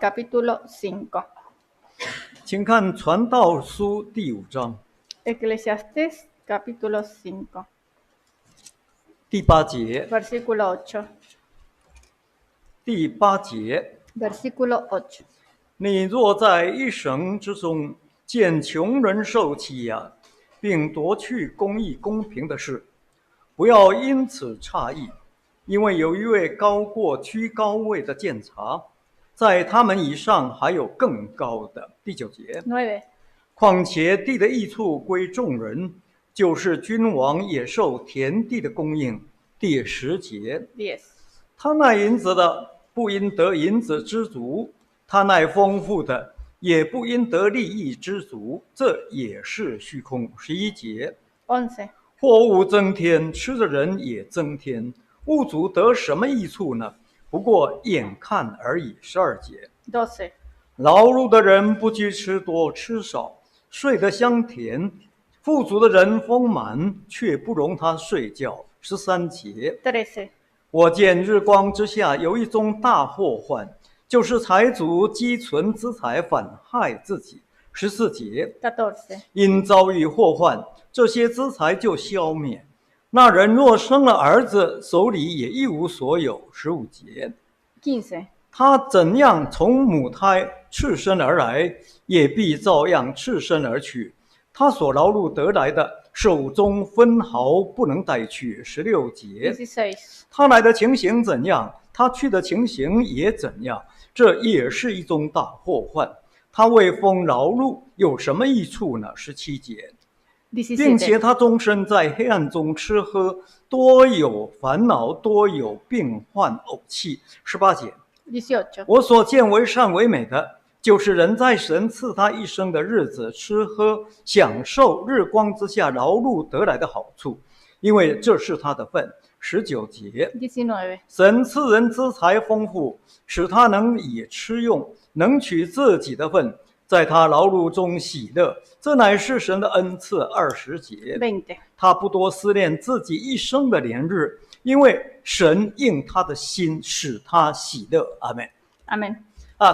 capítulo 5. 请看《传道书》第5章 Eclesiastés capítulo 5, 第8节。 versículo 8. 第8节， Versículo 8. 你若在一生之中见穷人受欺压，并夺去公义公平的事，不要因此诧异，因为有一位高过居高位的监察，在他们以上还有更高的。第9节， 9. 况且地的益处归众人，就是君王也受田地的供应。第10节， 10. 他奈银子的，不因得银子知足；他奈丰富的，也不因得利益知足，这也是虚空。11节， 11. 货物增添，吃的人也增添，物主得什么益处呢？不过眼看而已。12节， 12. 劳碌的人不拘吃多吃少，睡得香甜；富足的人丰满，却不容他睡觉。13节， 13. 我见日光之下有一宗大祸患，就是财主积存资财，反害自己。14节， 14. 因遭遇祸患，这些资财就消灭。那人若生了儿子，手里也一无所有。15节， 15. 他怎样从母胎赤身而来，也必照样赤身而去。他所劳碌得来的，手中分毫不能带去。16节， 16. 他来的情形怎样，他去的情形也怎样，这也是一宗大祸患。他为风劳碌有什么益处呢？17节， 并且他终身在黑暗中吃喝，多有烦恼，多有病患呕气。18节， 18. 我所见为善为美的，就是人在神赐他一生的日子吃喝，享受日光之下劳碌得来的好处，因为这是他的份。19节， 19. 神赐人资财丰富，使他能以吃用，能取自己的份，在他劳碌中喜乐，这乃是神的恩赐。20节， 20. 他不多思念自己一生的年日，因为神应他的心，使他喜乐。阿们。 Amén.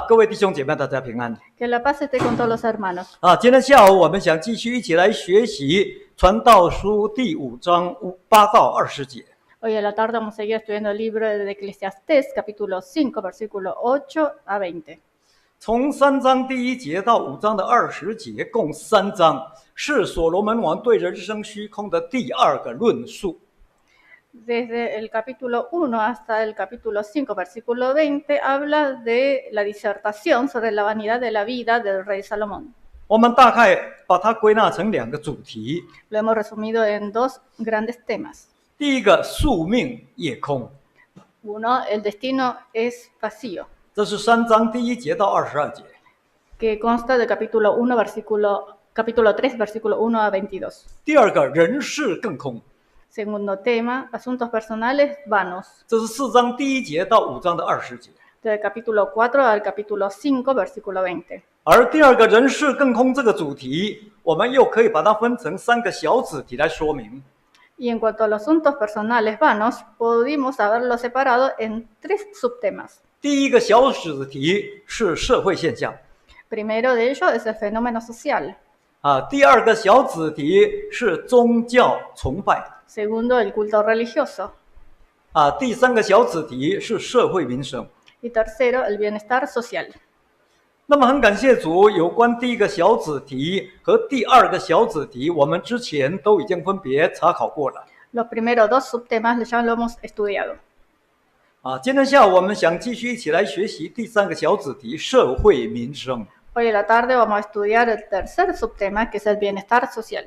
各位弟兄姐妹，大家平安。 Que la paz esté con todos los hermanos. 今天下午我们想继续一起来学习传道书第5章8到20节。 Hoy a la tarde vamos a seguir estudiando el libro de Eclesiastés, capítulo 5, versículo 8 a 20. 从3章第1节到5章的20节，共3章，是所罗门王对人生虚空的第2个论述。 Desde el capítulo 1 hasta el capítulo 5, versículo 20, habla de la disertación sobre la vanidad de la vida del rey Salomón. 我们大概把它归纳成2个主题。 Lo hemos resumido en 2 grandes temas. 第一个，宿命夜空， Uno, el destino es vacío, 这是3章第1节到22节。 que consta del capítulo 1, capítulo 3, versículo 1 a 22. 第二个，人事更空， Segundo tema, asuntos personales vanos, 这是4章第1节到5章的20节。 del capítulo 4 al capítulo 5, versículo 20. 而第二个人事更空这个主题，我们又可以把它分成3个小子题来说明。 Y en cuanto a los asuntos personales vanos, pudimos haberlo separado en 3 subtemas. 第一个小子题是社会现象， Primero de ello es el fenómeno social. 第二个小子题是宗教崇拜， Segundo, el culto religioso. 第3个小子题是社会民生。 Y tercero, el bienestar social. 那么很感谢主，有关第一个小子题和第2个小子题，我们之前都已经分别查考过了。 Los primeros 2 subtemas ya lo hemos estudiado. 今天下午我们想继续一起来学习第3个小子题社会民生。 Hoy en la tarde vamos a estudiar el tercer subtema, que es el bienestar social.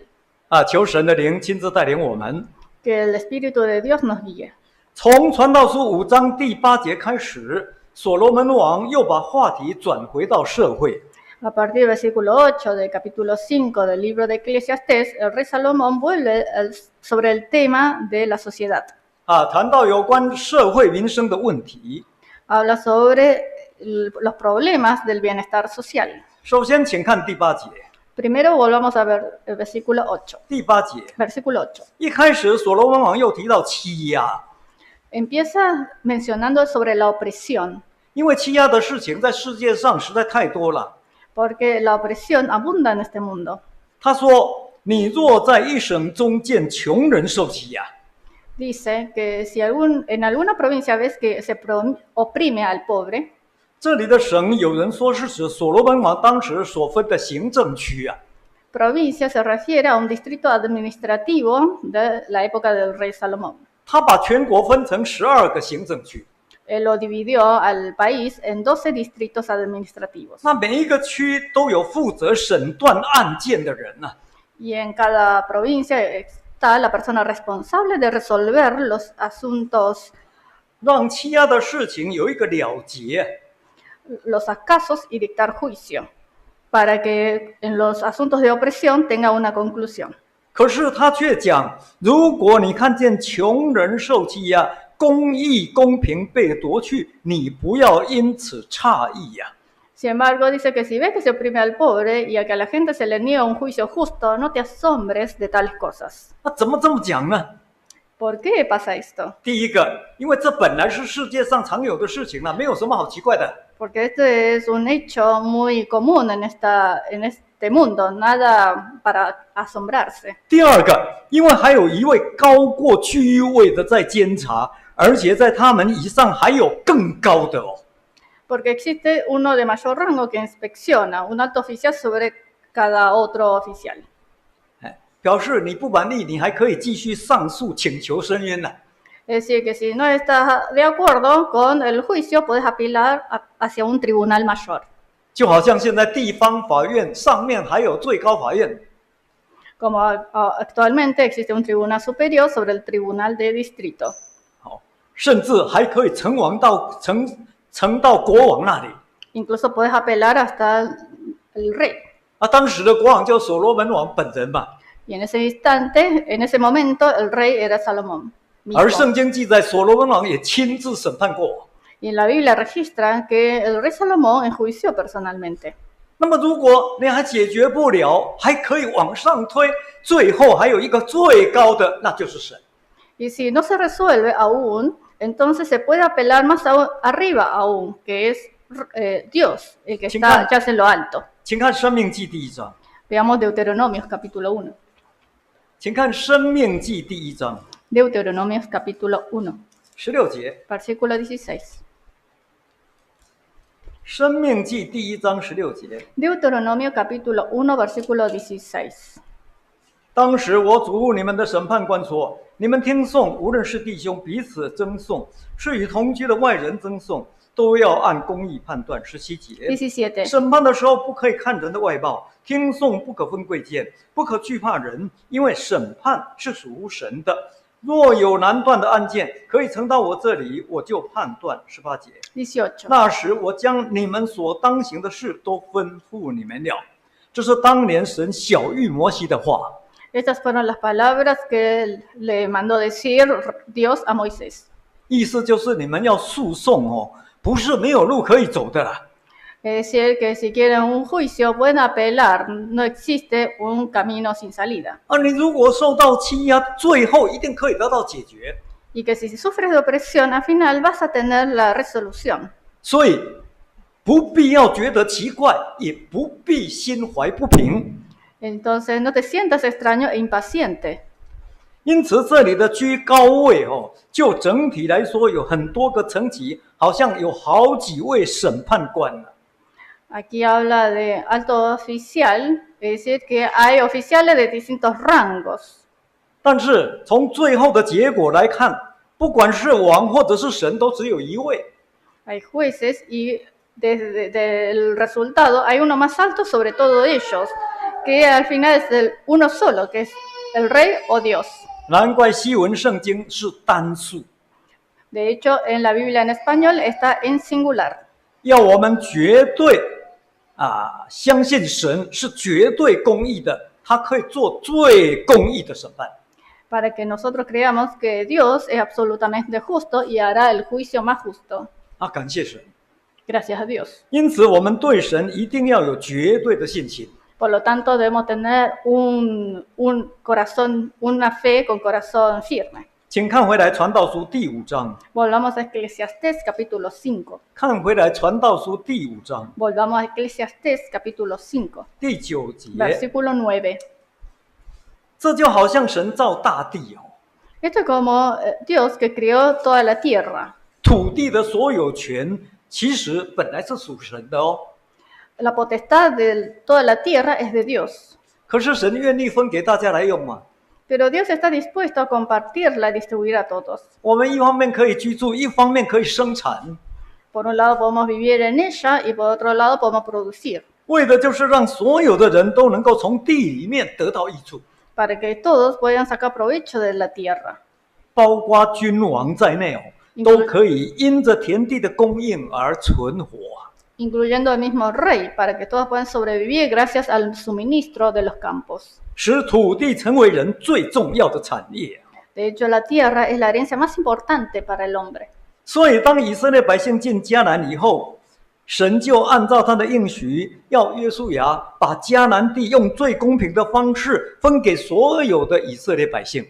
求神的灵亲自带领我们。 Que el Espíritu de Dios nos guíe. 从传道书5章第8节开始，所罗门王又把话题转回到社会。 A partir del versículo 8 del capítulo 5 del libro de Eclesiastés, el rey Salomón vuelve sobre el tema de la sociedad. 谈到有关社会民生的问题。 Habla sobre los problemas del bienestar social. 首先，请看第8节。 Primero volvamos a ver el versículo 8. 第8节， Versículo 8. 一开始所罗门王又提到欺压。 Empieza mencionando sobre la opresión. 因为欺压的事情在世界上实在太多了。Porque la opresión abunda en este mundo. 他说：“你若在一省中见穷人受欺压。” Dice que si en alguna provincia ves que se oprime al pobre. 这里的省有人说是指所罗门王当时所分的行政区啊。Provincia se refiere a un distrito administrativo de la época del rey Salomón. 他把全国分成12个行政区。Él lo dividió al país en 12 distritos administrativos. 那每一个区都有负责审断案件的人啊。Y en cada provincia está la persona responsable de resolver los asuntos. 让欺压的事情有一个了结。Los casos y dictar juicio, para que en los asuntos de opresión tenga una conclusión. 可是他却讲，如果你看见穷人受欺压，公义公平被夺去，你不要因此诧异呀。Sin embargo, dice que si ves que se oprime al pobre y a que a la gente se le niega un juicio justo, no te asombres de tales cosas. 那怎么这么讲呢？ ¿Por qué pasa esto? 第一个，因为这本来是世界上常有的事情了，没有什么好奇怪的。Porque este es un hecho muy común en este mundo, nada para asombrarse. 第二个，因为还有一位高过区位的在监察，而且在他们以上还有更高的哦。Porque existe uno de mayor rango que inspecciona, un alto oficial sobre cada otro oficial. 表示你不满意，你还可以继续上诉请求申冤呢。Es decir, que si no estás de acuerdo con el juicio, puedes apelar hacia un tribunal mayor. 就好像现在地方法院上面还有最高法院。Como actualmente existe un tribunal superior sobre el tribunal de distrito. 好，甚至还可以呈到国王那里。Incluso puedes apelar hasta el rey. 当时的国王叫所罗门王本人嘛。Y en ese instante, en ese momento, el rey era Salomón. 而圣经记载，所罗门王也亲自审判过。Y en la Biblia registra que el rey Salomón enjuició personalmente. 那么，如果你还解决不了，还可以往上推，最后还有一个最高的，那就是神。Y si no se resuelve aún, entonces se puede apelar más arriba aún, que es Dios, el que está ya en lo alto. 请看《申命记》第1章。Veamos Deuteronomios capítulo 1. 请看《申命记》第1章。Deuteronomios capítulo 1. 16节。Versículo 16. 申命记第1章16节。Deuteronomio capítulo 1 versículo 16. 当时我嘱咐你们的审判官说：你们听讼，无论是弟兄彼此争讼，是与同居的外人争讼，都要按公义判断。17节。17. 审判的时候不可以看人的外貌，听讼不可分贵贱，不可惧怕人，因为审判是属神的。若有难断的案件，可以呈到我这里，我就判断。18节。18. 那时我将你们所当行的事都吩咐你们了。这是当年神晓谕摩西的话。Estas fueron las palabras que le mandó decir Dios a Moisés. 意思就是你们要诉讼哦，不是没有路可以走的啦。Es decir, que si quieren un juicio pueden apelar, no existe un camino sin salida. 你如果受到欺压，最后一定可以得到解决。Y que si sufres de opresión, al final vas a tener la resolución. 所以不必要觉得奇怪，也不必心怀不平。Entonces no te sientas extraño e impaciente. 因此，这里的居高位就整体来说有很多个层级，好像有好几位审判官了。Aquí habla de alto oficial, es decir, que hay oficiales de distintos rangos. 但是从最后的结果来看，不管是王或者是神，都只有一位。Hay jueces y desde el resultado hay uno más alto sobre todos ellos, que al final es uno solo, que es el rey o Dios. 难怪西文圣经是单数。De hecho, en la Biblia en español está en singular. 要我们绝对相信神是绝对公义的，他可以做最公义的审判。Para que nosotros creamos que Dios es absolutamente justo y hará el juicio más justo. 感谢神。Gracias a Dios. 因此，我们对神一定要有绝对的信心。Por lo tanto, debemos tener un corazón, una fe con corazón firme. 请看回来《传道书》第5章。Volvamos a Eclesiastés capítulo 5. 看回来《传道书》第5章。Volvamos a Eclesiastés capítulo 5. 第9节。Versículo 9. 这就好像神造大地哦。Esto es como Dios que creó toda la tierra. 土地的所有权其实本来是属神的哦。La potestad de toda la tierra es de Dios. 可是神愿意分给大家来用吗？ Pero Dios está dispuesto a compartirla, a distribuir a todos. 我们一方面可以居住，一方面可以生产。Por un lado podemos vivir en ella y por otro lado podemos producir. 为的就是让所有的人都能够从地里面得到益处。Para que todos puedan sacar provecho de la tierra. 包括君王在内哦，都可以因着田地的供应而存活。Incluyendo al mismo rey, para que todos puedan sobrevivir gracias al suministro de los campos. 使土地成为人最重要的产业。De hecho, la tierra es la herencia más importante para el hombre. 所以，当以色列百姓进迦南以后，神就按照他的应许，要约书亚把迦南地用最公平的方式分给所有的以色列百姓。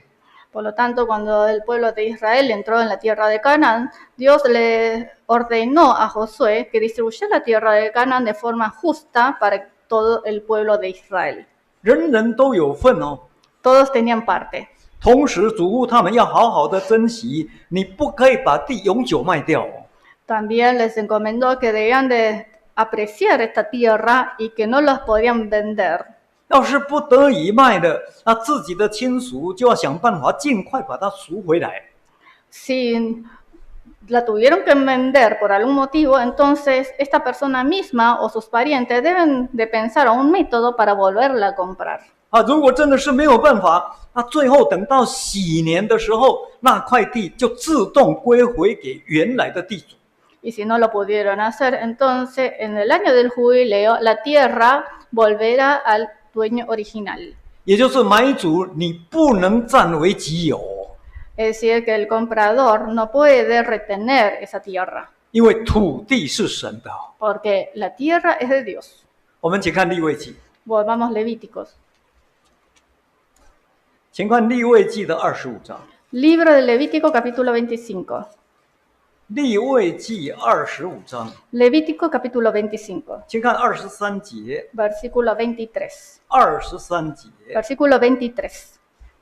Por lo tanto, cuando el pueblo de Israel entró en la tierra de Canaán, Dios le ordenó a Josué que distribuyera la tierra de Canaán de forma justa para todo el pueblo de Israel. 人人都有份哦。Todos tenían parte. 同时嘱咐他们要好好的珍惜，你不可以把地永久卖掉哦。También les encomendó que debían de apreciar esta tierra y que no las podían vender. 要是不得已卖的，那自己的亲属就要想办法尽快把它赎回来。Si la tuvieron que vender por algún motivo, entonces esta persona misma o sus parientes deben de pensar un método para volverla a comprar. 如果真的是没有办法，那最后等到禧年的时候，那块地就自动归回给原来的地主。Y si no lo pudieron hacer, entonces en el año del jubileo la tierra volverá al dueño original. 也就是买主你不能占为己有。Es decir, que el comprador no puede retener esa tierra. 因为土地是神的。Porque la tierra es de Dios. 我们请看利未记。Volvamos Levíticos. 请看利未记的25章。Libro de Levítico capítulo 25. 利未记25章。Levítico capítulo 25. 请看23节。Versículo 23. 23节。Versículo 23.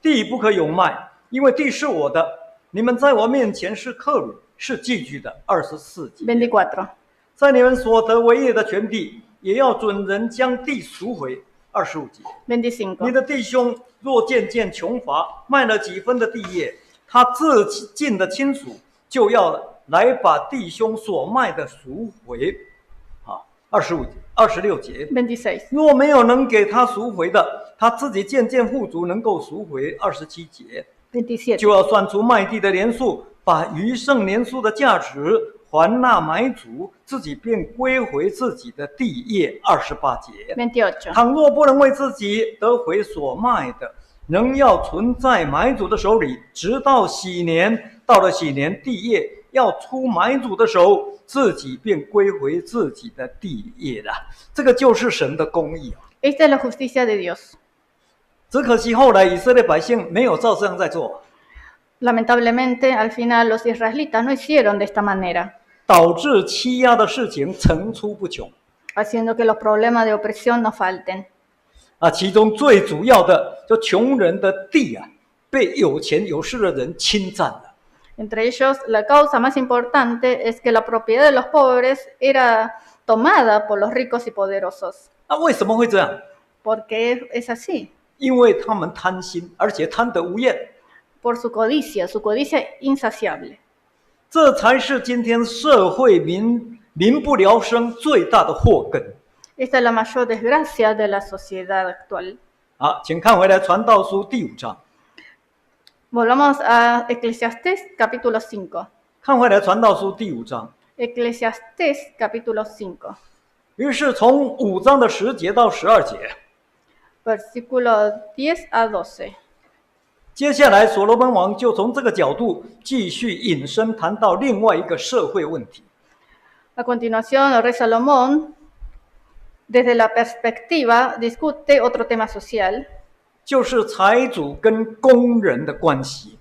地不可永卖，因为地是我的，你们在我面前是客旅，是寄居的。24节。24. 在你们所得为业的全地，也要准人将地赎回。25节。25. 你的弟兄若渐渐穷乏，卖了几分的地业，他自近的亲属就要来把弟兄所卖的赎回。25节、26节。26. 若没有能给他赎回的，他自己渐渐富足，能够赎回。27节。27. 就要算出卖地的年数，把余剩年数的价值还那买主，自己便归回自己的地业。28节。28. 倘若不能为自己得回所卖的，仍要存在买主的手里，直到禧年。到了禧年，地业要出买主的手，自己便归回自己的地业了。这个就是神的公义。Esta es la justicia de Dios. 只可惜后来以色列百姓没有照这样在做。Lamentablemente, al final los israelitas no hicieron de esta manera. 导致欺压的事情层出不穷。Haciendo que los problemas de opresión no falten. 其中最主要的，就穷人的地被有钱有势的人侵占了。Entre ellos, la causa más importante es que la propiedad de los pobres era tomada por los ricos y poderosos. 为什么会这样？ Porque es así. 因为他们贪心，而且贪得无厌。Por su codicia insaciable. 这才是今天社会民不聊生最大的祸根。Esta es la mayor desgracia de la sociedad actual. 请看回来《传道书》第5章。Volvamos a Eclesiastés capítulo 5. 看回来《传道书》第5章。Eclesiastés capítulo 5. 于是从5章的10节到12节。Versículo 10 a 12. 接下来所罗门王就从这个角度继续引申谈到另外一个社会问题。A continuación, el rey Salomón, desde la perspectiva, discute otro tema social. 就是财主跟工人的关系。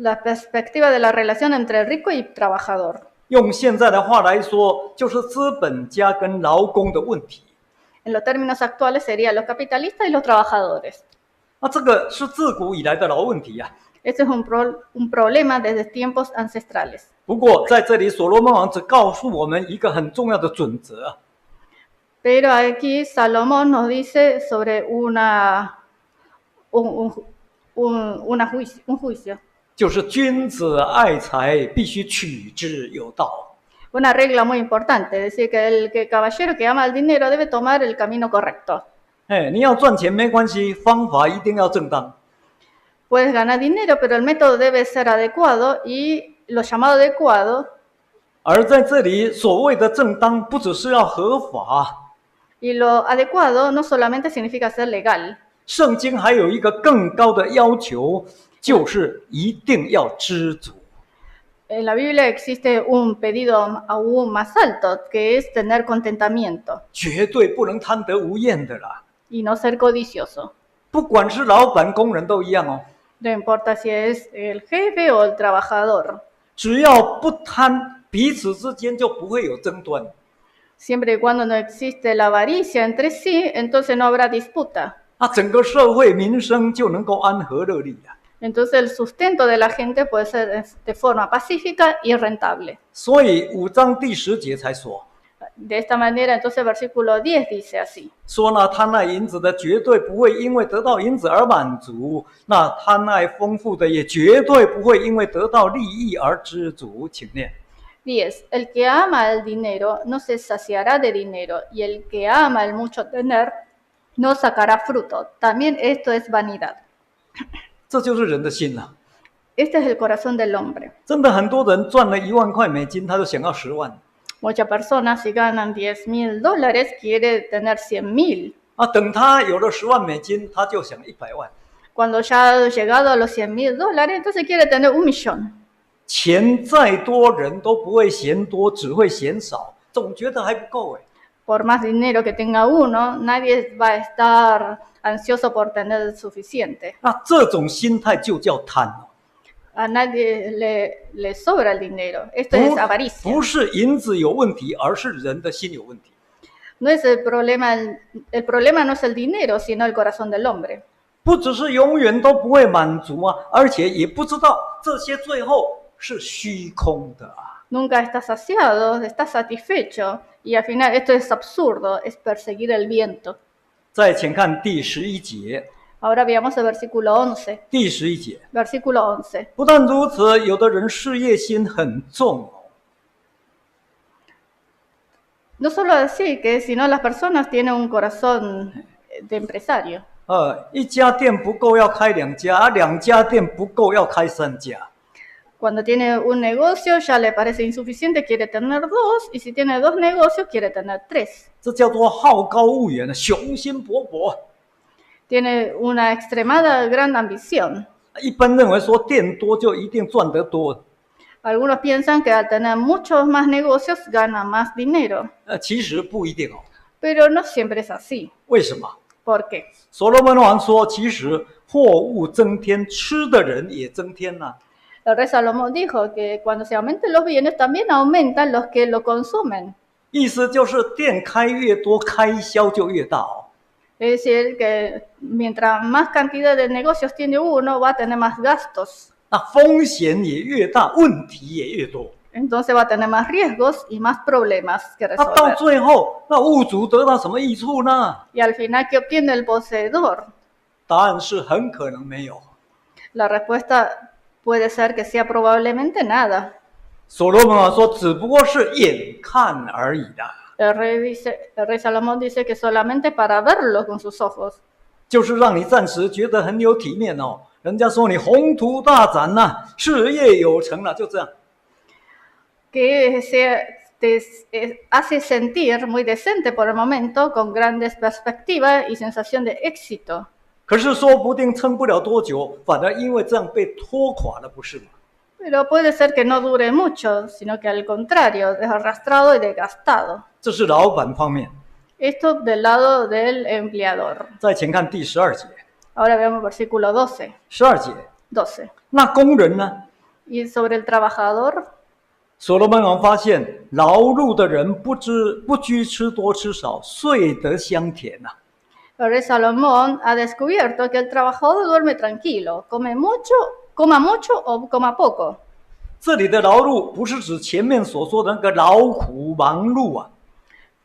La perspectiva de la relación entre rico y trabajador. 用现在的话来说，就是资本家跟劳工的问题。En los términos actuales serían los capitalistas y los trabajadores. 这个是自古以来的老问题呀。Este es un problema desde tiempos ancestrales. 不过在这里，所罗门王只告诉我们一个很重要的准则。Pero aquí Salomón nos dice sobre un juicio. 就是君子爱财，必须取之有道。Una regla muy importante, es decir, que el caballero que ama el dinero debe tomar el camino correcto. 你要赚钱没关系，方法一定要正当。Puedes ganar dinero, pero el método debe ser adecuado y lo llamado adecuado. 而在这里，所谓的正当，不只是要合法。Y lo adecuado no solamente significa ser legal. 圣经还有一个更高的要求，就是一定要知足。En la Biblia existe un pedido aún más alto, que es tener contentamiento. 绝对不能贪得无厌的啦。Y no ser codicioso. 不管是老板、工人都一样哦。No importa si es el jefe o el trabajador. 只要不贪，彼此之间就不会有争端。Siempre y cuando no existe la avaricia entre sí, entonces no habrá disputa. 整个社会民生就能够安和乐利啊。Entonces el sustento de la gente puede ser de forma pacífica y rentable. 所以5章第10节才说。De esta manera, entonces versículo 10 dice así. 说呢，贪爱银子的绝对不会因为得到银子而满足，那贪爱丰富的也绝对不会因为得到利益而知足。请念。10. El que ama el dinero no se saciará de dinero, y el que ama el mucho tener no sacará fruto. También esto es vanidad. 这就是人的心啊。Este es el corazón del hombre. 真的很多人赚了1万块美金，他就想要10万。Muchas personas si ganan $10,000 quiere tener 100,000. 等他有了10万美金，他就想100万。Cuando ya ha llegado a los $100,000, entonces quiere tener 1,000,000. 钱再多，人都不会嫌多，只会嫌少，总觉得还不够哎。Por más dinero que tenga uno, nadie va a estar ansioso por tener suficiente. 这种心态就叫贪。A nadie le sobra el dinero. Esto es avaricia. 不是银子有问题，而是人的心有问题。No es el problema no es el dinero, sino el corazón del hombre. 不只是永远都不会满足而且也不知道这些最后是虚空的Nunca está saciado, está satisfecho, y al final esto es absurdo, es perseguir el viento. 再请看第11节。Ahora veamos el versículo 11. 第11节。Versículo 11. 不但如此，有的人事业心很重。No solo así, que sino las personas tienen un corazón de empresario. 一家店不够要开2家，2家店不够要开3家。Cuando tiene un negocio ya le parece insuficiente, quiere tener 2, y si tiene 2 negocios quiere tener 3. 这叫做好高骛远，雄心勃勃。Tiene una extremada gran ambición. 一般认为说店多就一定赚得多。Algunos piensan que al tener muchos más negocios gana más dinero. 其实不一定Pero no siempre es así. 为什么？ ¿Por qué? 所罗门王说，其实货物增添，吃的人也增添El rey Salomón dijo que cuando se aumenten los bienes, también aumentan los que lo consumen. 意思就是店开越多，开销就越大Es decir, que mientras más cantidad de negocios tiene uno, va a tener más gastos. 那风险也越大，问题也越多。Entonces va a tener más riesgos y más problemas que 到 resolver. 最后，那物主得到什么益处呢？ Y al final, ¿qué obtiene el poseedor? 答案是很可能没有。 La respuesta puede ser que sea probablemente nada. 所罗门王说，只不过是眼看而已的。El rey Salomón dice que solamente para verlo con sus ojos. 就是让你暂时觉得很有体面人家说你宏图大展事业有成就这样。Que te hace sentir muy decente por el momento, con grandes perspectivas y sensación de éxito. 可是说不定撑不了多久，反而因为这样被拖垮了，不是吗？ Pero puede ser que no dure mucho, sino que al contrario, es arrastrado y desgastado. 这是老板方面。 Esto del lado del empleador. 再请看第12节。 Ahora veamos versículo 12. 12节。 12. 那工人呢？ Y sobre el trabajador, 所罗门王发现，劳碌的人不拘吃多吃少，睡得香甜呐、el rey Salomón ha descubierto que el trabajador duerme tranquilo, coma mucho o coma poco. 这里的劳碌不是指前面所说的那个劳苦忙碌啊，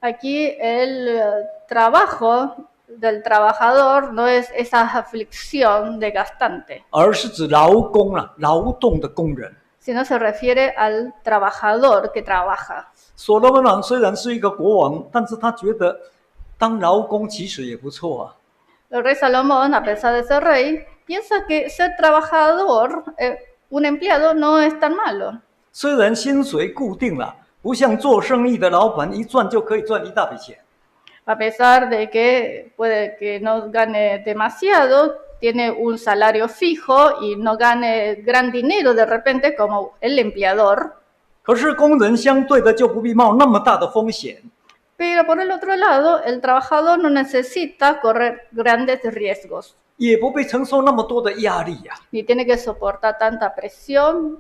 Aquí el trabajo del trabajador no es esa aflicción desgastante, 而是指劳工啊，劳动的工人。 sino se refiere al trabajador que trabaja. 所罗门王虽然是一个国王，但是他觉得当劳工其实也不错啊。 El rey Salomón, a pesar de ser rey, piensa que ser trabajador, un empleado, no es tan malo. 虽然薪水固定了，不像做生意的老板一赚就可以赚一大笔钱， A pesar de que puede que no gane demasiado, tiene un salario fijo y no gane gran dinero de repente como el empleador. 可是工人相对的就不必冒那么大的风险， Pero por el otro lado, el trabajador no necesita correr grandes riesgos, 也不必承受那么多的压力呀、 ni tiene que soportar tanta presión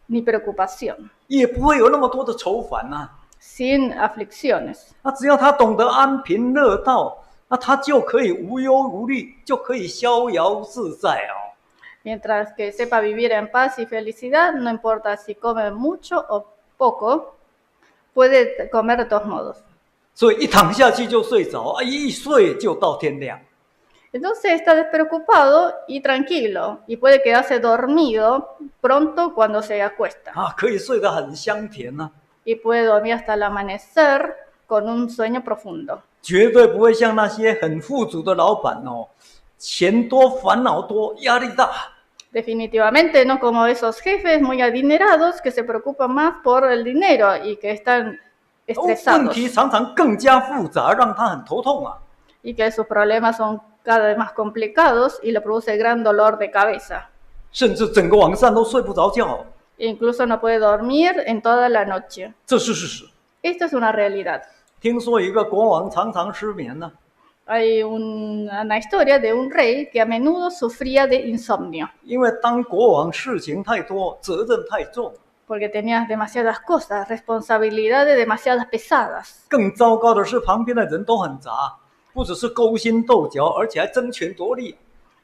ni preocupación, 也不会有那么多的愁烦呐、 sin aflicciones. 那只要他懂得安贫乐道，那他就可以无忧无虑，就可以逍遥自在哦。 Mientras que sepa vivir en paz y felicidad, no importa si come mucho o poco, puede comer de todos modos. 所以一躺下去就睡着，啊，一睡就到天亮。 Entonces está despreocupado y tranquilo y puede quedarse dormido pronto cuando se acuesta 啊，可以睡得很香甜呐、 y puede dormir hasta el amanecer con un sueño profundo. 绝对不会像那些很富足的老板哦，钱多烦恼多，压力大。 Definitivamente no como esos jefes muy adinerados que se preocupan más por el dinero y que están 问 estresados 题常常更加复杂，让他很头痛啊。 y que sus problemas son cada vez más complicados y le produce gran dolor de cabeza. 甚至整个晚上都睡不着觉， Incluso no puede dormir en toda la noche. 这是事实。 Esto es una realidad. 听说有一个国王常常失眠呢， Hay una historia de un rey que a menudo sufría de insomnio 因为当国王事情太多，责任太重。 porque tenía demasiadas cosas, responsabilidades demasiadas pesadas. 更糟糕的是，旁边的人都很杂，不只是勾心斗角，而且还争权夺利。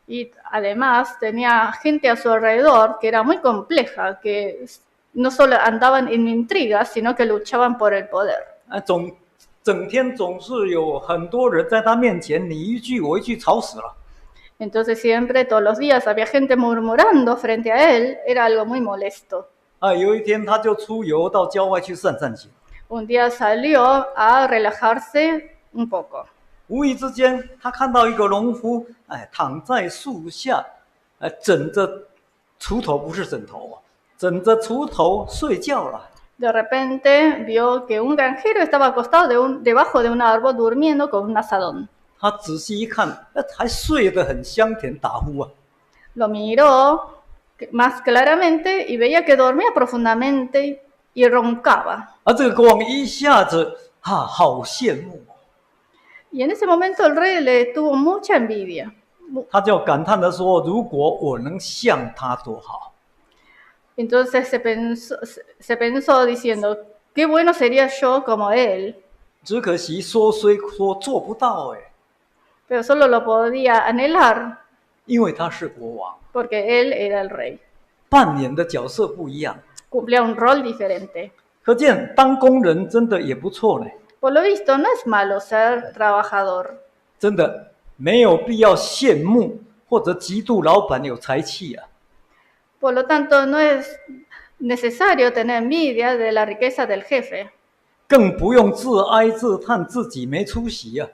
Y además tenía gente a su alrededor que era muy compleja, que no solo andaban en intrigas, sino que luchaban por el poder. 整天总是有很多人在他面前你一句我一句，吵死了。 Entonces siempre, todos los días, había gente murmurando frente a él, era algo muy molesto. 啊，有一天他就出游到郊外去散散心， Un día salió a relajarse un poco. 无意之间他看到一个农夫，躺在树下，枕着锄头，不是枕头啊，枕着锄头睡觉了。 De repente vio que un granjero estaba acostado debajo de un árbol durmiendo con un asadón. 他仔细一看，还睡得很香甜，打呼啊。 Lo miró más claramente y veía que dormía profundamente y roncaba. 而这个国王一下子好羡慕。 Y en ese momento el rey le tuvo mucha envidia. 他就感叹地说：“如果我能像他多好。” Entonces se pensó diciendo, qué bueno sería yo como él. 只可惜说虽说做不到哎， Pero solo lo podía anhelar 因为他是国王， porque él era el rey. 扮演的角色不一样。 Cumplía un rol diferente. 可见当工人真的也不错呢， Por lo visto, no es malo ser trabajador. 真的没有必要羡慕或者嫉妒老板有才气啊。 Por lo tanto, no es necesario tener envidia de la riqueza del jefe. 更不用自哀自叹自己没出息啊。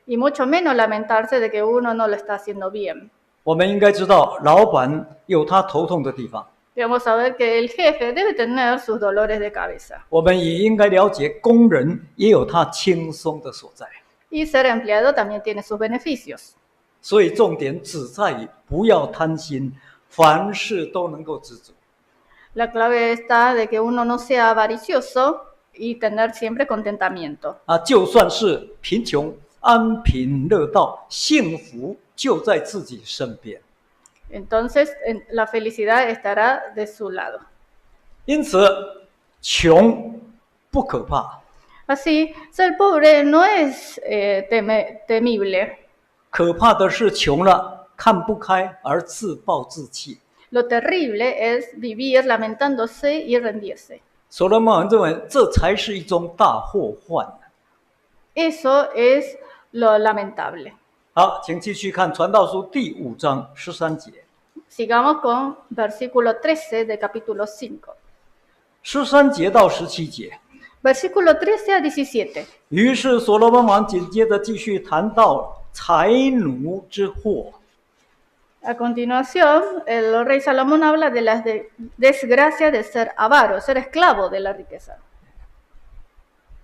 Y mucho menos lamentarse de que uno no lo está haciendo bien. 我们应该知道，老板有他头痛的地方， Debemos saber que el jefe debe tener sus dolores de cabeza. 我们也应该了解工人也有他轻松的所在。 Y ser empleado también tiene sus beneficios. 所以重点只在于不要贪心，凡事都能够知足。 La clave está de que uno no sea avaricioso y tener siempre contentamiento. 就算是贫穷，安贫乐道，幸福就在自己身边。entonces la felicidad estará de su lado. 因此，穷不可怕。 Así, ser pobre no es temible. 可怕的是穷了看不开而自暴自弃。 Lo terrible es vivir lamentándose y rendirse. 所罗门王认为这才是一种大祸患。 Eso es lo lamentable. 好，请继续看《传道书》第5章13节。 Sigamos con versículo 13 de capítulo 5. 13节到17节。 Versículo 13 a 17. 于是所罗门王紧接着继续谈到财奴之祸。 A continuación, el rey Salomón habla de la desgracia de ser avaro, ser esclavo de la riqueza.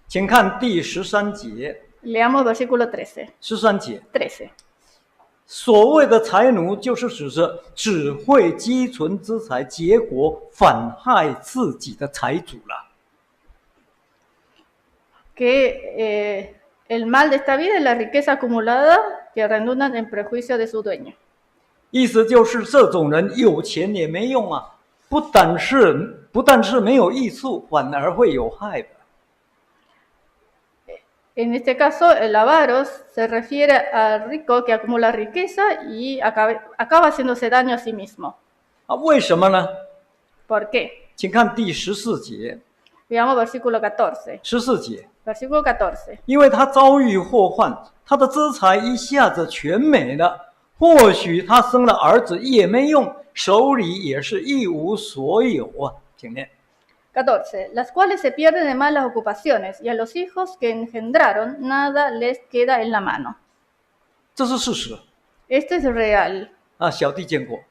请看第13节。 Leamos versículo 13. 13节。 13. 所谓的财奴，就是指着只会积存资财，结果反害自己的财主了。 Que el mal de esta vida es la riqueza acumulada que redundan en prejuicio de su dueño. 意思就是这种人有钱也没用啊，不但是没有益处，反而会有害的。 En este caso, el avaro se refiere al rico que acumula riqueza y acaba haciéndose daño a sí mismo. 啊，为什么呢？ ¿Por qué? 请看第14节。 Veamos versículo 14. 14节， Versículo 14. 因为他遭遇祸患，他的资财一下子全没了。或许他生了儿子也没用，手里也是一无所有啊。请念。 14. Las cuales se pierden de malas ocupaciones y a los hijos que engendraron nada les queda en la mano. 这是事实 Esto es real. 啊，小弟见过。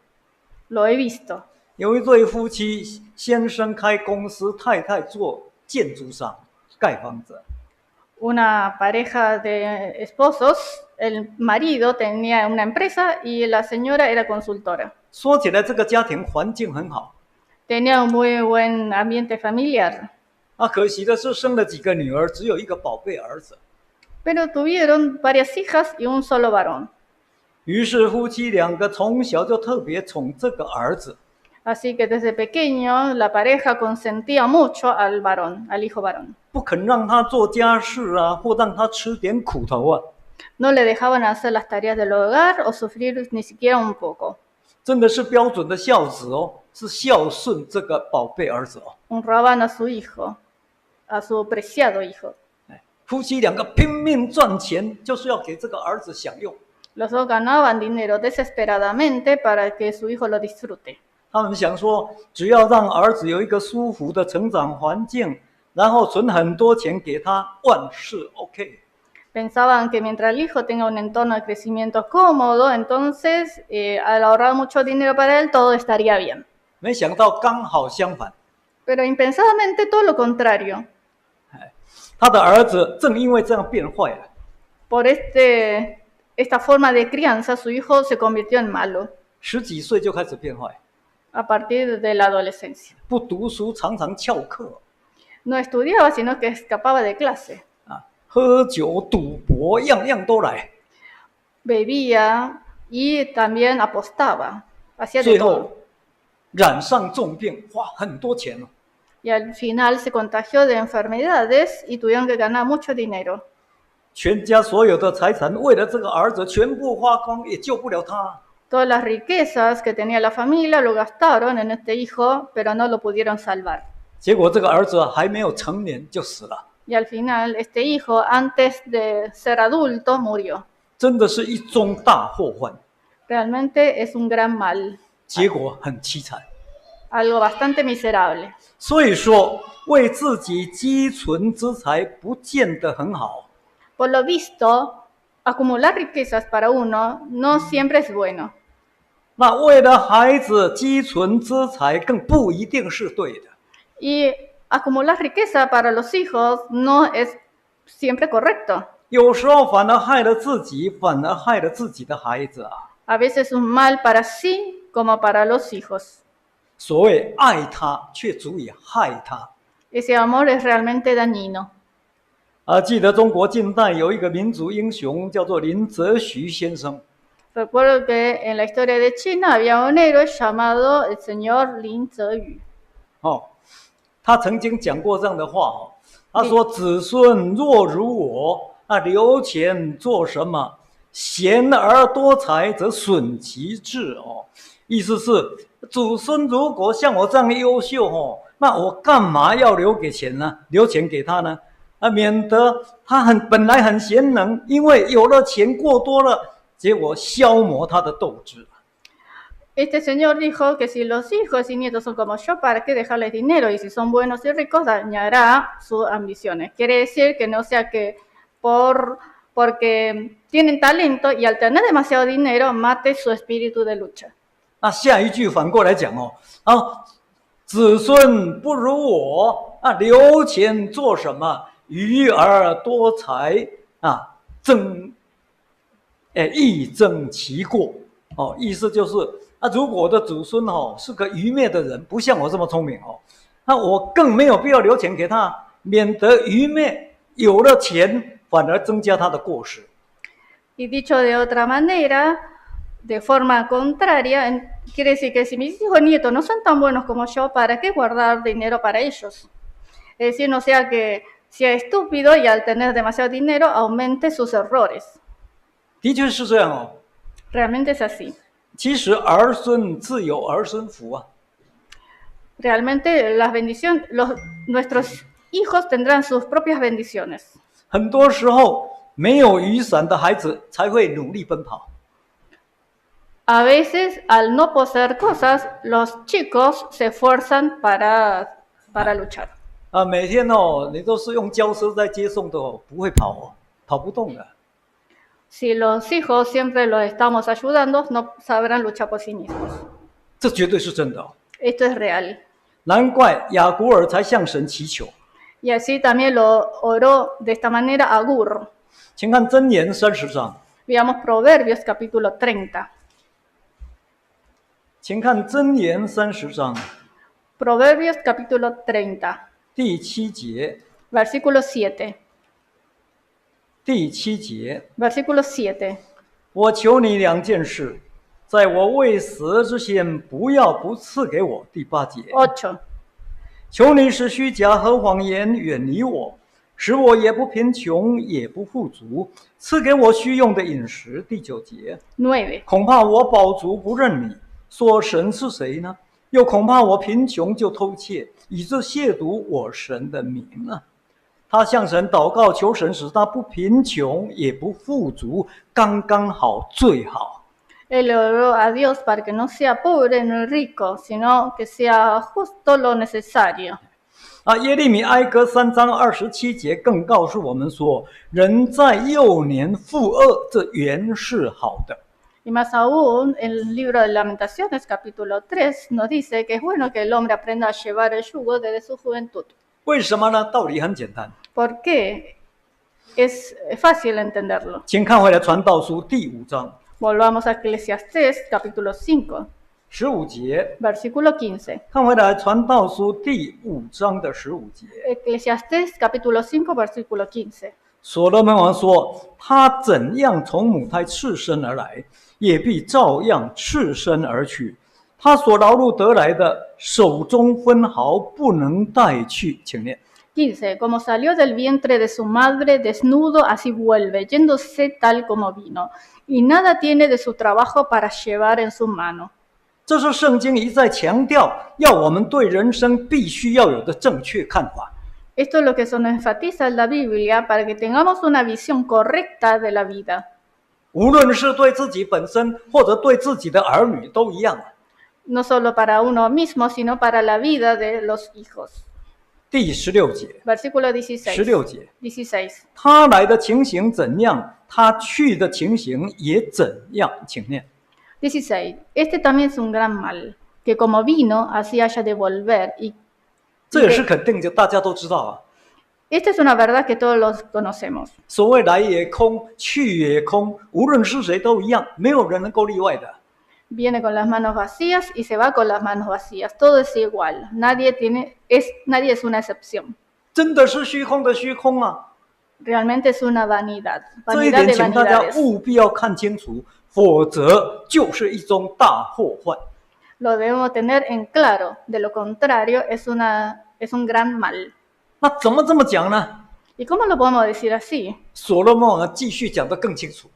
Lo he visto. 有一对夫妻，先生开公司，太太做建筑商，盖房子。 Una pareja de esposos, el marido tenía una empresa y la señora era consultora. 说起来，这个家庭环境很好 Tenía un muy buen ambiente familiar, 啊，可惜的是生了几个女儿，只有一个宝贝儿子。 pero tuvieron varias hijas y un solo varón. 于是夫妻两个从小就特别宠这个儿子。 Así que desde pequeño la pareja consentía mucho al varón, al hijo varón. 不肯让他做家事啊，或让他吃点苦头啊， No le dejaban hacer las tareas del hogar o sufrir ni siquiera un poco. 真的是标准的孝子哦，是孝顺这个宝贝儿子哦。 Honraban a su hijo, a su preciado hijo. 夫妻两个拼命赚钱，就是要给这个儿子享用。 Los dos ganaban dinero desesperadamente para que su hijo lo disfrute. 他们想说，只要让儿子有一个舒服的成长环境，然后存很多钱给他，万事 OK。 Pensaban que mientras el hijo tenga un entorno de crecimiento cómodo, entonces al ahorrar mucho dinero para él, todo estaría bien. 没想到刚好相反， Pero impensadamente todo lo contrario. 他的儿子正因为这样变坏了。 Por esta forma de crianza, su hijo se convirtió en malo 10几岁就开始变坏， a partir de la adolescencia. 不读书，常常翘课 No estudiaba, sino que escapaba de clase. 啊，喝酒、赌博，样样都来。 Bebía y también apostaba. Hacía de 最 todo. 后染上重病，花很多钱哦。 Y al final se contagió de enfermedades y tuvieron que ganar mucho dinero. 全家所有的财产，为了这个儿子全部花光，也救不了他。 Todas las riquezas que tenía la familia lo gastaron en este hijo, pero no lo pudieron salvar. 结果这个儿子还没有成年就死了， Y al final este hijo, antes de ser adulto, murió. 真的是一宗大祸患， Realmente es un gran mal, 结果很凄惨。 algo bastante miserable. 所以说，为自己积存资财不见得很好。 Por lo visto, acumular riquezas para uno no siempre es bueno. 那为了孩子积存资财，更不一定是对的。 Y acumular riqueza para los hijos no es siempre correcto. 有时候反而害了自己，反而害了自己的孩子啊！ A veces un mal para sí como para los hijos. 所谓爱他，却足以害他。 Ese amor es realmente dañino. 记得中国近代有一个民族英雄叫做林则徐先生。Recuerdo que en la historia de China había un héroe llamado el señor Lin Zeyu. 他曾经讲过这样的话他说：“子孙若如我，留钱做什么？贤而多财，则损其志。”意思是祖孙如果像我这样优秀那我干嘛要留给钱呢？留钱给他呢？免得他本来很贤能，因为有了钱过多了，结果消磨他的斗志。Este señor dijo que si los hijos y nietos son como yo, ¿para qué dejarles dinero? Y si son buenos y ricos, dañará sus ambiciones. Quiere decir que no sea que porque tienen talento y al tener demasiado dinero, mate su espíritu de lucha. 那下一句反过来讲子孙不如我留钱做什么？余而多财益增其过。意思就是如果我的祖孙是个愚昧的人，不像我这么聪明那我更没有必要留钱给他，免得愚昧有了钱反而增加他的过失。 Y dicho de otra manera, de forma contraria, quiere decir que si mis hijos nietos no son tan buenos como yo, ¿para qué guardar dinero para ellos? Es decir, no sea que sea estúpido y al tener demasiado dinero aumente sus errores. 的确是这样Realmente es así. 其实儿孙自有儿孙福Realmente las bendiciones, nuestros hijos tendrán sus propias bendiciones. 很多时候没有雨伞的孩子才会努力奔跑。A veces, al no poseer cosas, los chicos se esfuerzan para luchar. 每天你都是用轿车在接送的不会跑跑不动的。Si los hijos siempre los estamos ayudando, no sabrán luchar por sí mismos. 这绝对是真的Esto es real. 难怪雅古尔才向神祈求。Y así también lo oró de esta manera Agur. 请看箴言30章。Veamos Proverbios capítulo 30. 请看箴言30章。Proverbios capítulo 30. 第7节。Versículo 7. 第7节。Versículo 7. 我求你2件事，在我未死之前，不要不赐给我。第8节。8. 求你使虚假和谎言远离我，使我也不贫穷也不富足，赐给我需用的饮食。第9节。9. 恐怕我饱足不认你，说神是谁呢？又恐怕我贫穷就偷窃，以致亵渎我神的名呢。他向神祷告，求神使他不贫穷也不富足，刚刚好，最好。Él oró a Dios para que no sea pobre ni rico, sino que sea justo lo necesario. 耶利米哀歌3章27节更告诉我们说，人在幼年负恶，这原是好的。Y más aún, el libro de Lamentaciones, capítulo 3, nos dice que es bueno que el hombre aprenda a llevar el yugo desde su juventud. 为什么呢？道理很简单。¿Por qué? Es fácil entenderlo. 请看回来传道书第5章。Volvamos a Eclesiastés, capítulo 5. 15节。Versículo 15. 看回来传道书第5章的15节。Eclesiastés, capítulo 5, versículo 15. 所罗门王说：“他怎样从母胎赤身而来，也必照样赤身而去。他所劳碌得来的，手中分毫不能带去。”请念。15. Como salió del vientre de su madre desnudo, así vuelve, yéndose tal como vino, y nada tiene de su trabajo para llevar en su mano. 这是圣经一再强调，要我们对人生必须要有的正确看法。Esto es lo que se nos enfatiza en la Biblia para que tengamos una visión correcta de la vida. 无论是对自己本身，或者对自己的儿女，都一样。No solo para uno mismo, sino para la vida de los hijos. 第16节。Versículo 16. 16节。16. 他来的情形怎样，他去的情形也怎样。请念。16. Este también es un gran mal, que como vino, así haya de volver. 这也是肯定的，大家都知道Esta es una verdad que todos los conocemos. 所谓来也空，去也空，无论是谁都一样，没有人能够例外的。Viene con las manos vacías y se va con las manos vacías. Todo es igual. Nadie es una excepción. 真的是虚空的虚空 realmente es una vanidad, 这一 vanidad 点 de 请大家 vanidades. 务必要看清楚，否则就是一宗大祸患。 Lo debemos tener en claro, de lo contrario es un gran mal. 那怎么这么讲呢？ ¿Y cómo lo podemos decir así? 所罗门王继续讲得更清楚，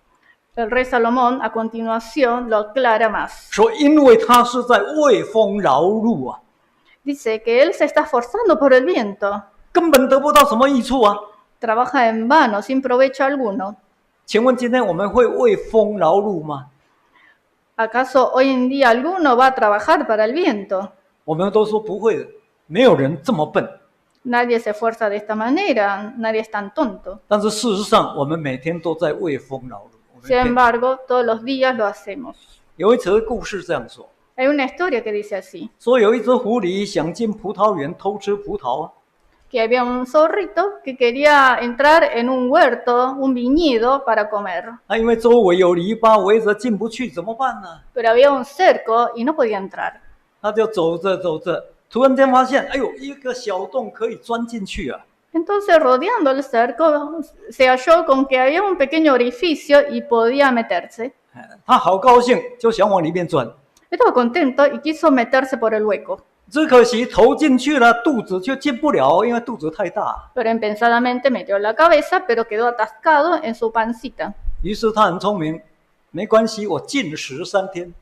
El rey Salomón a continuación lo aclara más. 说因为他是在为风劳碌啊， Dice que él se está esforzando por el viento, 根本得不到什么益处啊。 trabaja en vano, sin provecho alguno. 请问今天我们会为风劳碌吗？ ¿Acaso hoy en día alguno va a trabajar para el viento? 我们都说不会的，没有人这么笨。 Nadie se esfuerza de esta manera, nadie es tan tonto. 但是事实上，我们每天都在为风劳碌。我们 Sin embargo, todos los días lo hacemos. 有一则故事这样说： Hay una historia que dice así, 说有一只狐狸想进葡萄园偷吃葡萄啊， que había un zorrito que quería entrar en un huerto, un viñedo para comer, 因为周围有篱笆围着进不去，怎么办呢？ pero había un cerco y no podía entrar. 他就走着走着，突然间发现，哎呦，一个小洞可以钻进去啊！ Entonces, rodeando el cerco, se halló con que había un pequeño orificio y podía meterse. 他好高兴，就想往里面钻。 Estaba contento y quiso meterse por el hueco, 只可惜头进去了，肚子却进不了，因为肚子太大。 pero impensadamente metió la cabeza, pero quedó atascado en su pancita. 于是他很聪明，没关系，我禁食3天，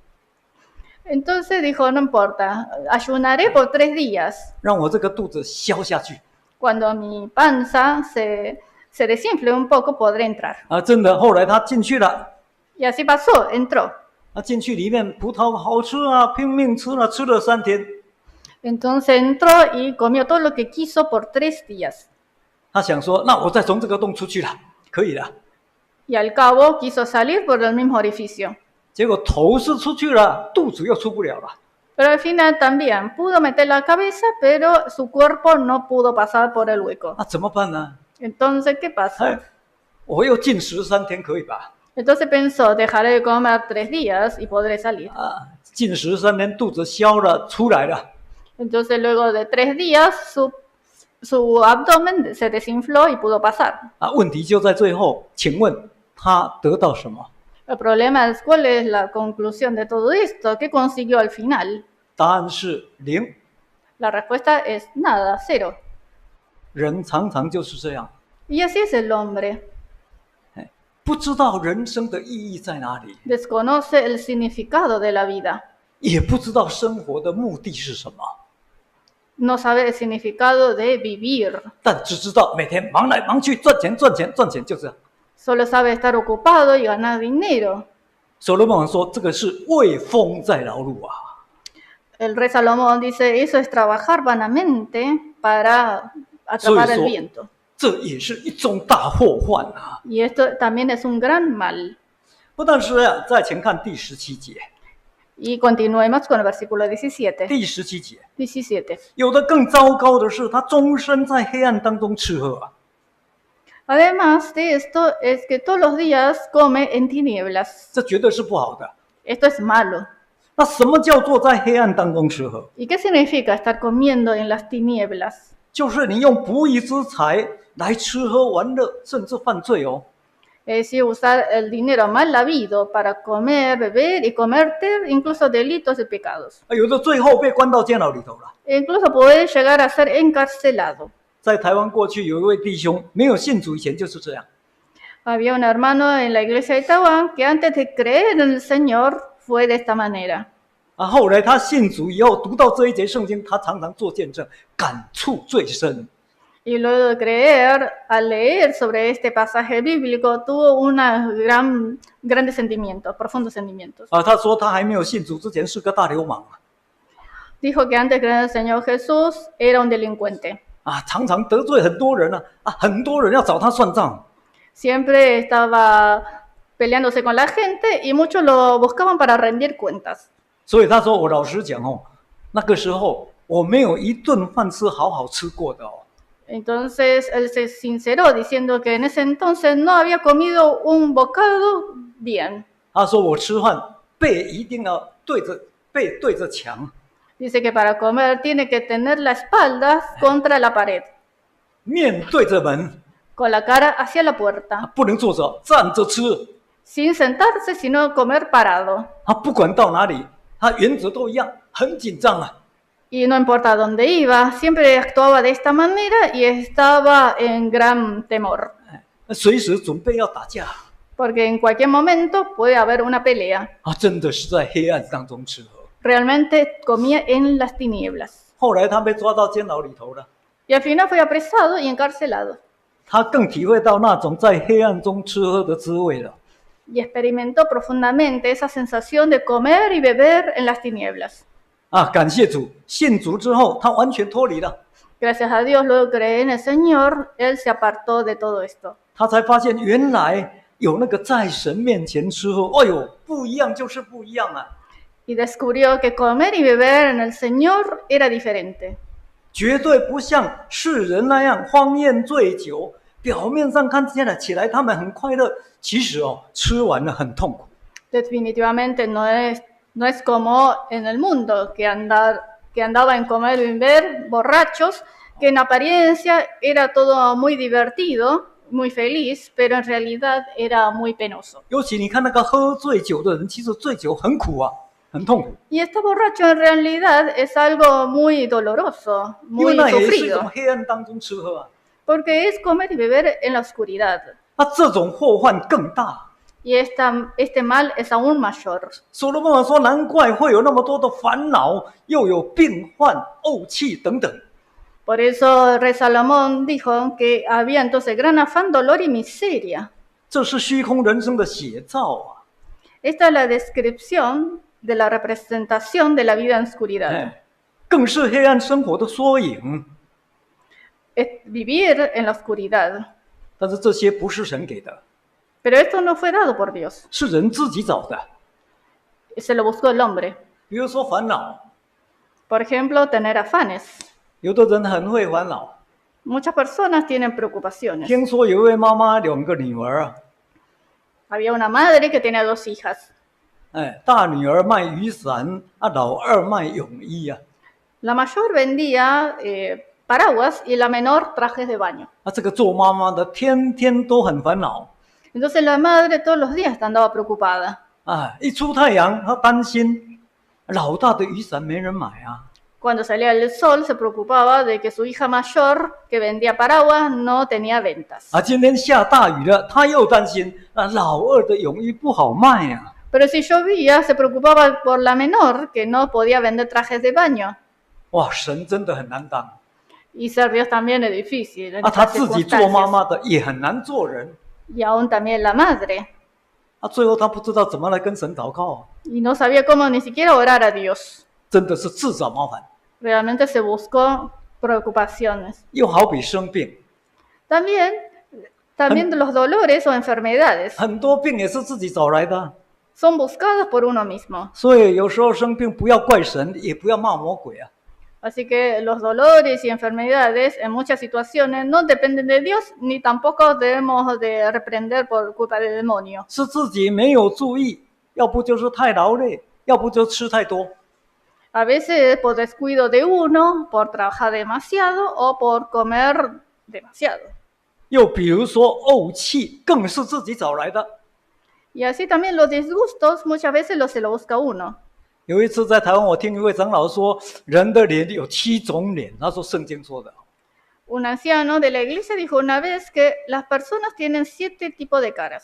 Entonces dijo, no importa, ayunaré por 3 días. 让我这个肚子消下去。 Cuando mi panza se desinfle un poco, podré entrar. 真的，后来他进去了。 Y así pasó, entró. 进去里面葡萄好吃啊，拼命吃了，吃了3天。 Entonces entró y comió todo lo que quiso por 3 días. 他想说，那我再从这个洞出去了，可以了。 Y al cabo quiso salir por el mismo orificio. 结果头是出去了，肚子又出不了了。 Pero al final también pudo meter la cabeza, pero su cuerpo no pudo pasar por el hueco. 那怎么办呢？ Entonces, ¿qué pasa? 我又禁食3天，可以吧？ Entonces pensó, dejaré de comer 3 días y podré salir. 禁食3天，肚子消了，出来了。 Entonces luego de 3 días su abdomen se desinfló y pudo pasar. 问题就在最后，请问他得到什么？ El problema es cuál es la conclusión de todo esto, ¿qué consiguió al final? 答案是0。 La respuesta es nada, 0. 人常常就是这样， Y así es el hombre. 不知道人生的意义在哪里， Desconoce el significado de la vida. 也不知道生活的目的是什么， No sabe el significado de vivir. 但只知道每天忙来忙去，赚钱赚钱赚钱，就这样。 Solo sabe estar ocupado y ganar dinero. 所罗门王说：“这个是为风在劳碌啊！” El rey Salomón dice, eso es trabajar vanamente para atrapar el viento. 这也是一宗大祸患啊！ Y esto también es un gran mal. 不但是啊，再请看第17节。 Y continuemos con el versículo 17. 第17节， 17. 有的更糟糕的是，他终身在黑暗当中吃喝啊！ Además de esto, es que todos los días come en tinieblas. 这绝对是不好的。 Esto es malo. 那什么叫做在黑暗当中吃喝？ ¿Y qué significa estar comiendo en las tinieblas? 就是你用不义之财来吃喝玩乐，甚至犯罪哦。 Es decir, usar el dinero mal habido para comer, beber y cometer incluso delitos y pecados. 有的最后被关到监牢里头了。 E incluso poder llegar a ser encarcelado. 在台湾过去有一位弟兄，没有信主以前就是这样。 Había un hermano en la iglesia de Taiwán que antes de creer en el Señor fue de esta manera. 后来他信主以后，读到这一节圣经，他常常做见证，感触最深。 Y luego de creer, al leer sobre este pasaje bíblico, tuvo grandes sentimientos, profundos sentimientos. 他说他还没有信主之前是个大流氓 Dijo que antes de creer en el Señor Jesús era un delincuente. 常常得罪很多人很多人要找他算账。 Siempre estaba peleándose con la gente y muchos lo buscaban para rendir cuentas. 所以他说：“我老实讲那个时候我没有一顿饭吃好好吃过的 Entonces él se sinceró diciendo que en ese entonces no había comido un bocado bien. 他说：“我吃饭背一定要对着墙， Dice que para comer tiene que tener la espalda contra la pared, 面对着门， con la cara hacia la puerta, 不能坐着，站着吃。 sin sentarse, sino comer parado. 不管到哪里，他原则都一样，很紧张啊。 Y no importa dónde iba, siempre actuaba de esta manera y estaba en gran temor, 随时准备要打架 porque en cualquier momento puede haber una pelea. 真的是在黑暗当中吃喝。 Realmente comía en las tinieblas. 后来他被抓到监牢里头了， Y al final fue apresado y encarcelado. 他更体会到那种在黑暗中吃喝的滋味了。 Y experimentó profundamente esa sensación de comer y beber en las tinieblas. 感谢主，信主之后，他完全脱离了， Gracias a Dios, luego creé en el Señor, Él se apartó de todo esto. 他才发现原来有那个在神面前吃喝，哎呦，不一样就是不一样啊！ Y descubrió que comer y beber en el Señor era diferente. 绝对不像世人那样荒宴醉酒，表面上看起来他们很快乐，其实吃完了很痛苦。 Definitivamente no es como en el mundo que andaba en comer y beber borrachos, que en apariencia era todo muy divertido, muy feliz, pero en realidad era muy penoso. 尤其你看那个喝醉酒的人，其实醉酒很苦啊，很痛苦。 Y estar borracho en realidad es algo muy doloroso, 因为 muy 那也是一 sufrido, 种黑暗当中吃喝啊。 porque es comer y beber en la oscuridad. 这种祸患更大。 Y este mal es aún mayor. 所罗门王说：“难怪会有那么多的烦恼，又有病患、怄气等等。” Por eso Rey Salomón dijo que había entonces gran afán, dolor y miseria. 这是虚空人生的写照啊！ Esta es la descripción de la representación de la vida en oscuridad. 更是黑暗生活的缩影。 Es vivir en la oscuridad. 但是这些不是神给的， Pero esto no fue dado por Dios. 是人自己找的。 Se lo buscó el hombre. 比如说烦恼， Por ejemplo, tener afanes. 有的人很会烦恼。 Muchas personas tienen preocupaciones. 听说有一位妈妈2个女儿啊， Había una madre que tenía 2 hijas. 大女儿卖雨伞老二卖泳衣啊。 La mayor vendía paraguas y la menor trajes de baño. 这个做妈妈的天天都很烦恼。 Entonces la madre todos los días andaba preocupada. 一出太阳，她担心老大的雨伞没人买啊。 Cuando salía el sol se preocupaba de que su hija mayor, que vendía paraguas, no tenía ventas. 今天下大雨了，她又担心老二的泳衣不好卖啊。 Pero si llovía, se preocupaba por la menor, que no podía vender trajes de baño. 哇，神真的很难当。 Y ser Dios también es difícil. En 她 estas 自己做妈 circunstancias. 妈的也很难做人。 Y aún también la madre. 最后她不知道怎么来跟神祷告啊， Y no sabía cómo ni siquiera orar a Dios. 真的是自找麻烦。 Realmente se buscó preocupaciones. 又好比生病， También de los dolores o enfermedades 很多病也是自己找来的。 son buscados por uno mismo. 所以有时候生病不要怪神，也不要骂魔鬼啊。 Así que los dolores y enfermedades en muchas situaciones no dependen de Dios, ni tampoco debemos de reprender por culpa del demonio. 是自己没有注意，要不就是太劳累，要不就吃太多。 A veces por descuido de uno, por trabajar demasiado o por comer demasiado. 又比如说怄气，更是自己找来的。 Y así también los disgustos muchas veces se lo busca uno. 有一次在台湾，我听一位长老说，人的脸有7种脸，他说圣经说的。 Un anciano de la iglesia dijo una vez que las personas tienen 7 tipos de caras.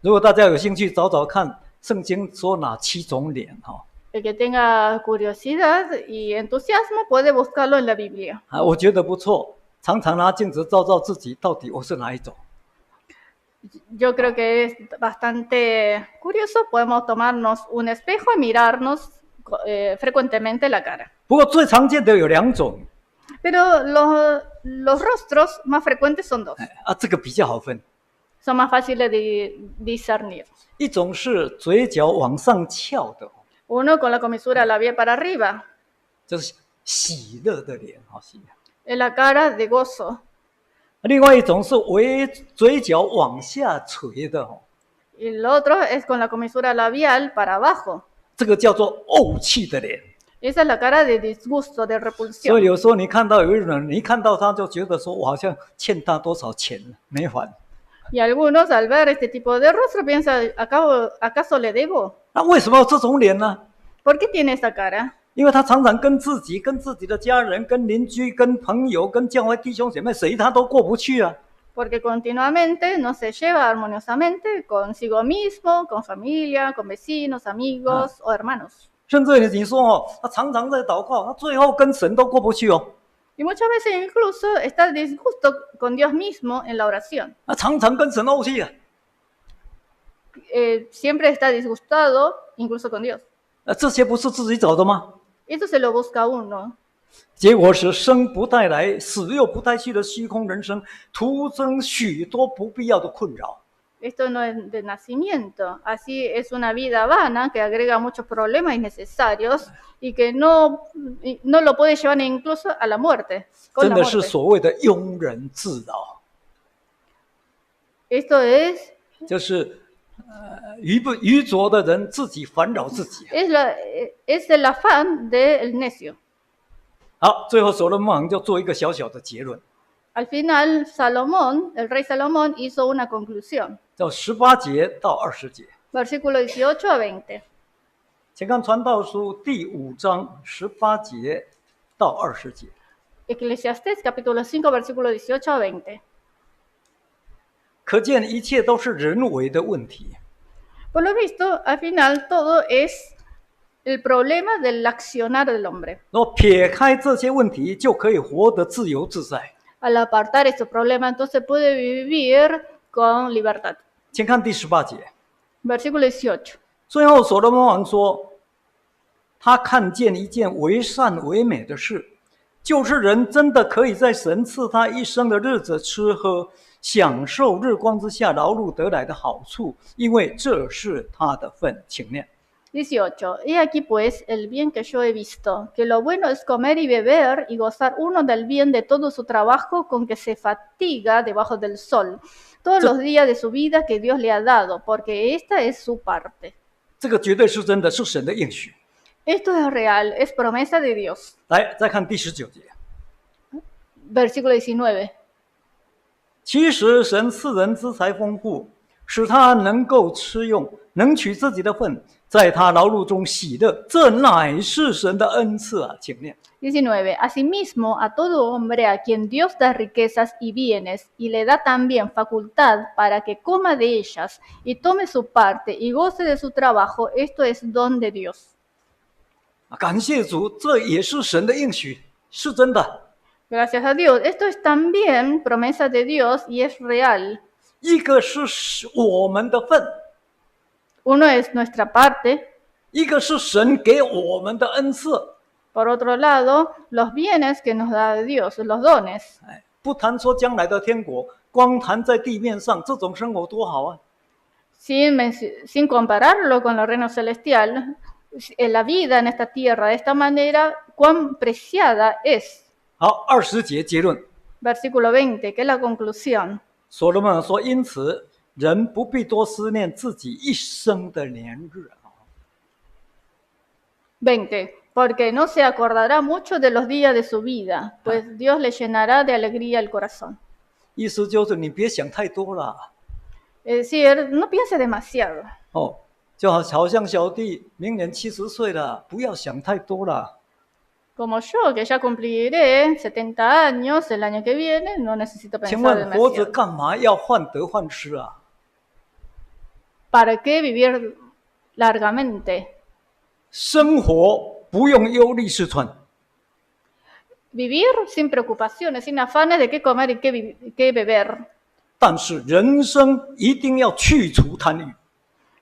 如果大家有兴趣找找看，圣经说哪7种脸哈。 El que tenga curiosidad y entusiasmo puede buscarlo en la Biblia. 我觉得不错，常常拿镜子照照自己，到底我是哪一种。 Yo creo que es bastante curioso. Podemos tomarnos un espejo y mirarnos frecuentemente la cara. 不过最常见的有2种， Pero los rostros más frecuentes son 2. 这个比较好分。 Son más fáciles de discernir. 一种是嘴角往上翘的， Uno con la comisura labial para arriba, 就是喜乐的脸，喜。 en la cara de gozo. 另外一种是嘴角往下垂的， Y el otro es con la comisura labial para abajo. 这个叫做怄气的脸。Esa es la cara de disgusto, de 所以 repulsión. 有时候你看到有一种人，你一看到他就觉得说，我好像欠他多少钱没还。 Y algunos al ver este tipo de rostro piensan, ¿acaso le debo? 那为什么有这种脸呢？ ¿Por qué tiene esta cara? 因为他常常跟自己、跟自己的家人、跟邻居、跟朋友、跟教会弟兄姐妹，谁他都过不去啊。 Porque continuamente no se lleva armoniosamente consigo mismo, con familia, con vecinos, amigos o hermanos. 甚至你说哦，他常常在祷告，他最后跟神都过不去哦。 Y muchas veces incluso está disgusto con Dios mismo en la oración. 他常常跟神怄气啊。 Siempre está disgustado incluso con Dios. 这些不是自己找的吗？ Eso se lo busca uno. 结果是生不带来，死又不带去的虚空人生，徒增许多不必要的困扰。 Esto no es de nacimiento. Así es una vida vana que agrega muchos problemas innecesarios y que no lo puede llevar incluso a la muerte. 真的是所谓的庸人自扰。 Esto es 就是愚拙的人自己烦扰自己。 es el afán del necio. 好，最后所罗门王就做一个小小的结论。 Al final, el rey Salomón hizo una conclusión. 到18节到20节， Versículo 18 a 20. 请看传道书第5章18节到20节。 Eclesiastés capítulo 5, versículo 18 a 20. 可见一切都是人为的问题。 Por lo visto, al final todo es el problema del accionar del hombre. 若撇开这些问题，就可以活得自由自在。 Al apartar estos problemas, entonces puede vivir con libertad. 请看第18节。 Versículo 18. 最后，所罗门王说，他看见一件为善为美的事，就是人真的可以在神赐他一生的日子吃喝，享受日光之下劳碌得来的好处，因为这是他的份。请念。 18. He aquí pues el bien que yo he visto, que lo bueno es comer y beber y gozar uno del bien de todo su trabajo con que se fatiga debajo del sol, todos los días de su vida que Dios le ha dado, porque esta es su parte. 这个绝对是真的，是神的应许。 Esto es real, es promesa de Dios. 来，再看第19节。 Versículo 19. 其实神赐人资财丰富，使他能够吃用，能取自己的份，在他劳碌中喜乐，这乃是神的恩赐啊！请念。 19. Asimismo, a todo hombre a quien Dios da riquezas y bienes, y le da también facultad para que coma de ellas, y tome su parte, y goce de su trabajo, esto es don de Dios. 感谢主，这也是神的应许，是真的。 Gracias a Dios. Esto es también promesa de Dios y es real. 一个是我们的份， Uno es nuestra parte. 一个是神给我们的恩赐。 Por otro lado, los bienes que nos da Dios, los dones. 不谈说将来的天国，光谈在地面上这种生活多好啊！ Sin compararlo con el reino celestial, la vida en esta tierra de esta manera, cuán preciada es. 好，20节结论。 Versículo 20, que es la conclusión. 所罗门王说：“因此，人不必多思念自己一生的年日。” 20. Porque no se acordará mucho de los días de su vida, pues Dios le llenará de alegría el corazón. 意思就是你别想太多了。 Es decir, no piense demasiado. 哦，就好像小弟明年70岁了，不要想太多了。 Como yo, que ya cumpliré 70 años el año que viene, no necesito 请 pensar 问活着 demasiado. 干嘛要患得患失啊？ ¿Para qué vivir largamente? 生活不用忧虑试穿， Vivir sin preocupaciones, sin afanes de qué comer y qué beber. 但是人生一定要去除贪欲。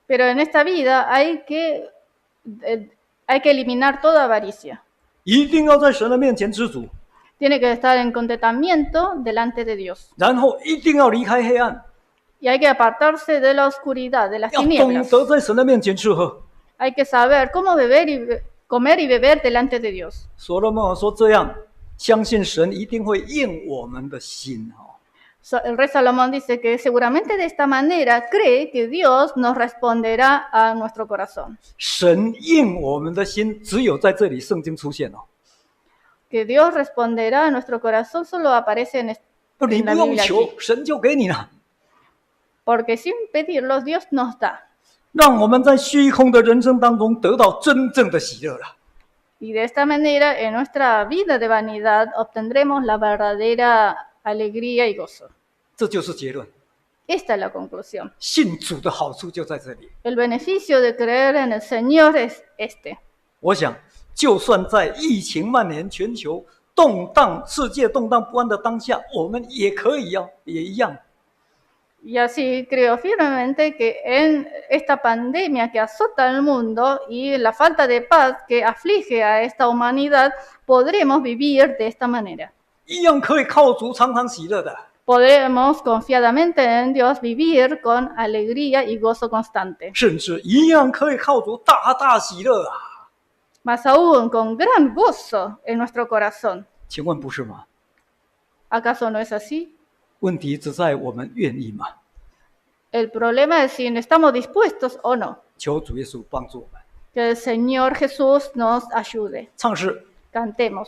Pero en esta vida hay que eliminar toda avaricia. 一定要在神的面前知足， Tiene que estar en contentamiento delante de Dios. 然后一定要离开黑暗， Y hay que apartarse de la oscuridad, de las 要懂 tinieblas. 得在神的面前吃喝。 Hay que saber cómo comer y beber delante de Dios. 所罗门王说：“这样，相信神一定会应我们的心。” El rey Salomón dice que seguramente de esta manera cree que Dios nos responderá a nuestro corazón. 神应我们的心，只有在这里圣经出现哦。Que Dios responderá a nuestro corazón solo aparece en 你 la 不用 Biblia 求， aquí. 神就给你了。 Porque sin pedirlo, Dios nos da. 让我们在虚空的人生当中得到真正的喜乐了。 Y de esta manera, en nuestra vida de vanidad, obtendremos la verdadera alegría y gozo. 这就是结论。 Esta es la conclusión. 信主的好处就在这里。 El beneficio de creer en el Señor es este. 我想，就算在疫情蔓延全球、动荡、世界动荡不安的当下，我们也可以也一样。 Y así creo firmemente que en esta pandemia que azota al mundo y la falta de paz que aflige a esta humanidad, podremos vivir de esta manera. 一样可以靠主常常喜乐的。 Podremos confiadamente en Dios vivir con alegría y gozo constante. 甚至一样可以靠主大大喜乐啊！ Más aún, con gran gozo en nuestro corazón. 请问不是吗？ ¿Acaso no es así? 问题只在我们愿意吗？ El problema es si estamos dispuestos o no. 求主耶稣帮助我们。 Que el Señor Jesús nos ayude. 唱诗。 Cantemos.